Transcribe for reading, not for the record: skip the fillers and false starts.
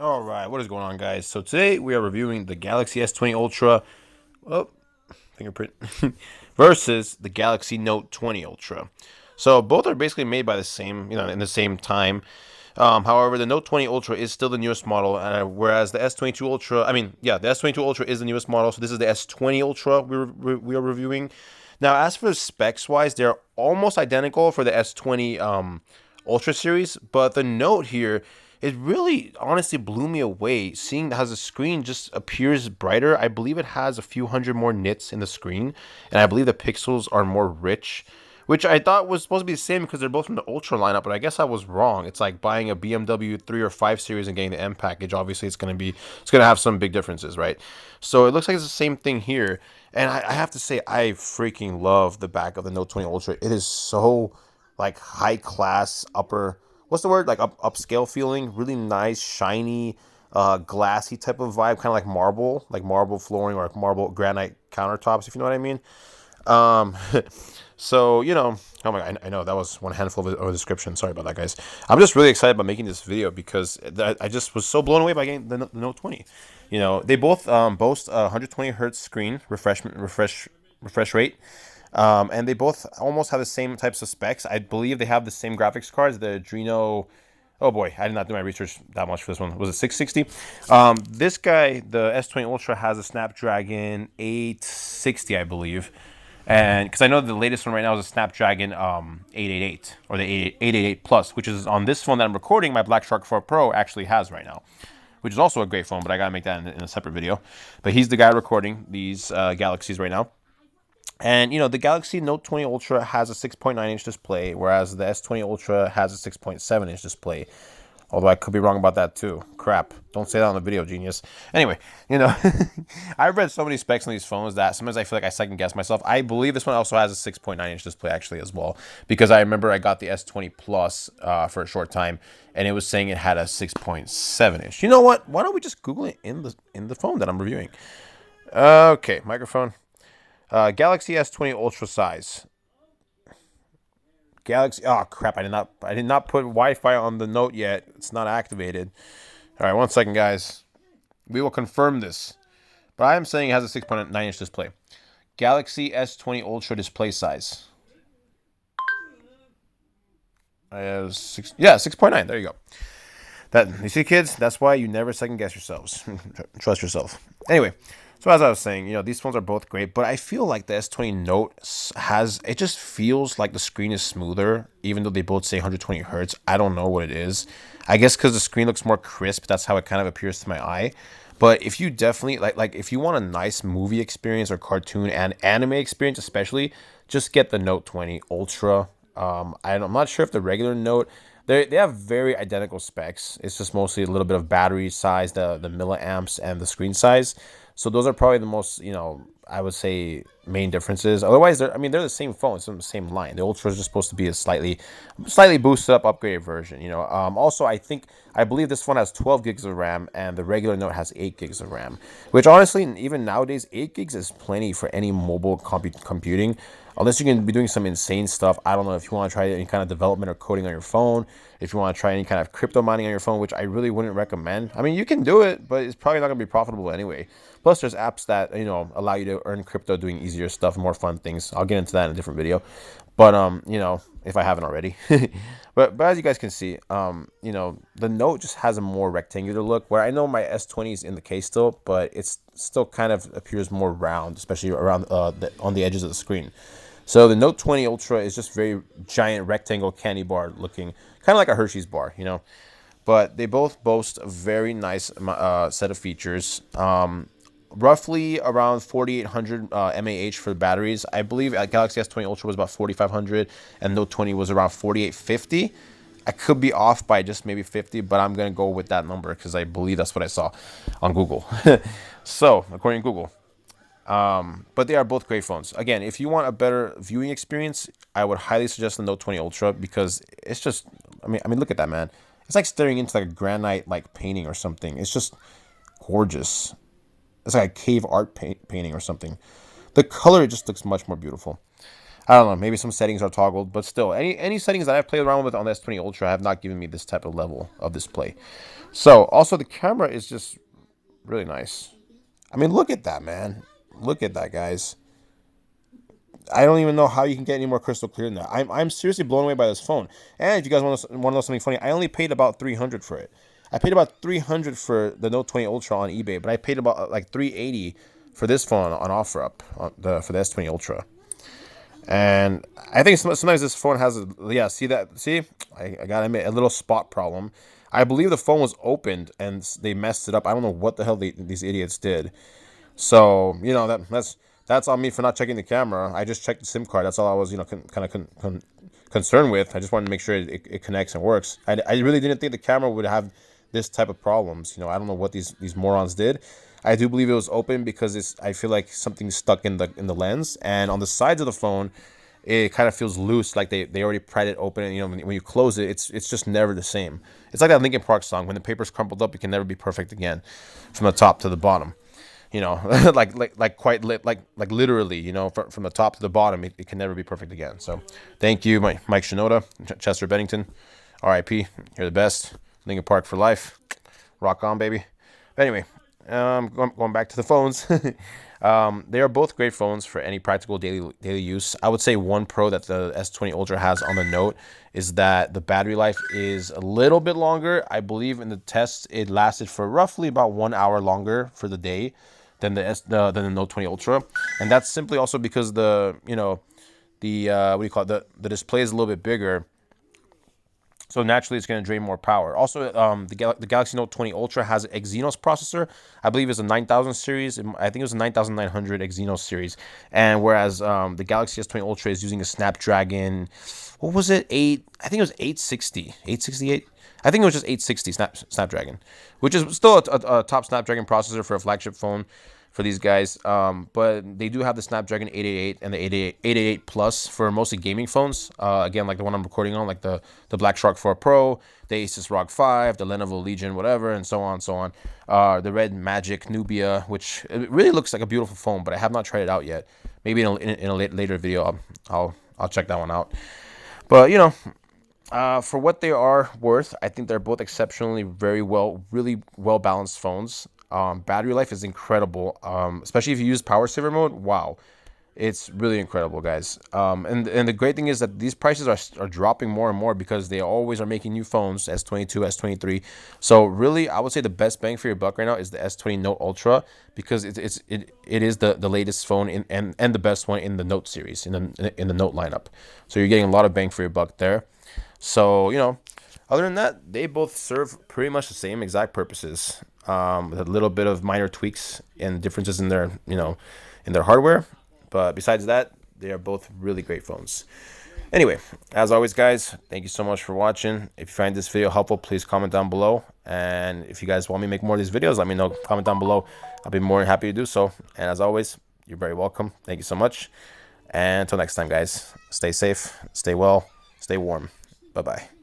All right, what is going on, guys? So today we are reviewing the Galaxy S20 Ultra, oh, fingerprint, versus the Galaxy Note 20 Ultra. So both are basically made by the same, in the same time. However, the Note 20 Ultra is still the newest model, whereas the S22 Ultra, the S22 Ultra is the newest model. So this is the S20 Ultra we are reviewing. Now, as for specs wise, they're almost identical for the S20 Ultra series, but the Note here, it really honestly blew me away seeing how the screen just appears brighter. I believe it has a few hundred more nits in the screen, and I believe the pixels are more rich, which I thought was supposed to be the same because they're both from the Ultra lineup, but I guess I was wrong. It's like buying a BMW 3 or 5 series and getting the M package. Obviously, it's gonna have some big differences, right? So it looks like it's the same thing here, and I have to say I freaking love the back of the Note 20 Ultra. It is so like high class, upper, what's the word, like upscale feeling, really nice, shiny, glassy type of vibe, kind of like marble flooring or like marble granite countertops, if you know what I mean. um so oh my god, I know that was one handful of a description. Sorry about that, guys. I'm just really excited about making this video because I just was so blown away by getting the Note 20. They both boast a 120 hertz screen refresh rate. And they both almost have the same types of specs. I believe they have the same graphics cards, the Adreno. Oh boy, I did not do my research that much for this one. Was it 660? This guy, the S20 Ultra, has a Snapdragon 860, I believe. And because I know the latest one right now is a Snapdragon 888 or the 888 Plus, which is on this phone that I'm recording. My Black Shark 4 Pro actually has right now, which is also a great phone, but I gotta make that in a separate video. But he's the guy recording these Galaxies right now. And the Galaxy Note 20 Ultra has a 6.9-inch display, whereas the S20 Ultra has a 6.7-inch display. Although I could be wrong about that too. Crap. Don't say that on the video, genius. Anyway, I've read so many specs on these phones that sometimes I feel like I second guess myself. I believe this one also has a 6.9-inch display actually as well, because I remember I got the S20 Plus for a short time, and it was saying it had a 6.7-inch. You know what? Why don't we just Google it in the phone that I'm reviewing? Okay, microphone. Galaxy S20 Ultra size. Galaxy. Oh crap! I did not put Wi-Fi on the Note yet. It's not activated. All right, one second, guys. We will confirm this. But I am saying it has a 6.9-inch display. Galaxy S20 Ultra display size. I have 6.9. There you go. That you see, kids. That's why you never second guess yourselves. Trust yourself. Anyway, so as I was saying, these phones are both great, but I feel like the S20 Note it just feels like the screen is smoother, even though they both say 120 hertz. I don't know what it is. I guess because the screen looks more crisp, that's how it kind of appears to my eye. But if you definitely like if you want a nice movie experience or cartoon and anime experience, especially, just get the Note 20 Ultra. I'm not sure if the regular Note, they have very identical specs. It's just mostly a little bit of battery size, the milliamps, and the screen size. So those are probably the most, I would say, main differences. Otherwise, they're the same phone. It's on the same line. The Ultra is just supposed to be a slightly boosted up, upgraded version. Also, I believe this phone has 12 gigs of RAM, and the regular Note has 8 gigs of RAM. Which honestly, even nowadays, 8 gigs is plenty for any mobile computing. Unless you can be doing some insane stuff. I don't know if you want to try any kind of development or coding on your phone. If you want to try any kind of crypto mining on your phone, which I really wouldn't recommend. You can do it, but it's probably not going to be profitable anyway. Plus, there's apps that allow you to earn crypto doing easier stuff, more fun things. I'll get into that in a different video. But if I haven't already. but as you guys can see, the Note just has a more rectangular look. Where I know my S20 is in the case still, but it's still kind of appears more round, especially around on the edges of the screen. So the Note 20 Ultra is just very giant rectangle candy bar looking, kind of like a Hershey's bar, But they both boast a very nice set of features. Roughly around 4,800 mAh for the batteries. I believe Galaxy S20 Ultra was about 4,500, and Note 20 was around 4,850. I could be off by just maybe 50, but I'm gonna go with that number because I believe that's what I saw on Google. So according to Google. But they are both great phones. Again, if you want a better viewing experience, I would highly suggest the Note 20 Ultra because it's just, look at that, man. It's like staring into like a granite like painting or something. It's just gorgeous. It's like a cave art painting or something. The color just looks much more beautiful. I don't know, maybe some settings are toggled, but still, any settings that I've played around with on the S20 Ultra have not given me this type of level of display. So, also the camera is just really nice. I mean, look at that, man. Look at that, guys. I don't even know how you can get any more crystal clear than that. I'm seriously blown away by this phone. And if you guys want to know something funny, I only paid about 300 for it. I paid about 300 for the Note 20 Ultra on eBay, but I paid about like 380 for this phone on OfferUp for the S20 Ultra. And I think sometimes this phone has yeah. See that? See, I gotta admit a little spot problem. I believe the phone was opened and they messed it up. I don't know what the hell these idiots did. So that's on me for not checking the camera. I just checked the SIM card. That's all I was kind of concerned with. I just wanted to make sure it connects and works. I really didn't think the camera would have this type of problems. I don't know what these morons did. I do believe it was open because I feel like something's stuck in the lens, and on the sides of the phone it kind of feels loose, like they already pried it open. And when you close it, it's just never the same. It's like that Linkin Park song, when the paper's crumpled up, it can never be perfect again, from the top to the bottom. Like quite like literally, from the top to the bottom, it can never be perfect again. So thank you, Mike Shinoda, Chester Bennington, R.I.P. You're the best. Linkin Park for life. Rock on, baby. But anyway, going back to the phones. They are both great phones for any practical daily use. I would say one pro that the S20 Ultra has on the Note is that the battery life is a little bit longer. I believe in the tests it lasted for roughly about 1 hour longer for the day than the Note 20 Ultra, and that's simply also because the what do you call it, the display is a little bit bigger. So naturally, it's going to drain more power. Also, the Galaxy Note 20 Ultra has an Exynos processor. I believe it's a 9000 series. I think it was a 9900 Exynos series. And whereas the Galaxy S20 Ultra is using a Snapdragon, what was it? I think it was 860, 868. I think it was just 860 Snapdragon, which is still a top Snapdragon processor for a flagship phone for these guys. But they do have the Snapdragon 888 and the 888 Plus for mostly gaming phones. Again, like the one I'm recording on, like the Black Shark 4 Pro, the Asus ROG 5, the Lenovo Legion, whatever, and so on and so on. The Red Magic Nubia, which it really looks like a beautiful phone, but I have not tried it out yet. Maybe in a later video, I'll check that one out. But for what they are worth, I think they're both exceptionally really well balanced phones. Battery life is incredible, especially if you use power saver mode. Wow, it's really incredible, guys. And the great thing is that these prices are dropping more and more because they always are making new phones, S22, S23. So really, I would say the best bang for your buck right now is the S20 Note Ultra, because it is the latest phone and the best one in the Note series, in the Note lineup. So you're getting a lot of bang for your buck there. So other than that, they both serve pretty much the same exact purposes, with a little bit of minor tweaks and differences in their in their hardware. But besides that, they are both really great phones. Anyway, as always, guys, thank you so much for watching. If you find this video helpful, please comment down below. And if you guys want me to make more of these videos, let me know. Comment down below. I'll be more than happy to do so. And as always, you're very welcome. Thank you so much. And until next time, guys, stay safe, stay well, stay warm. Bye-bye.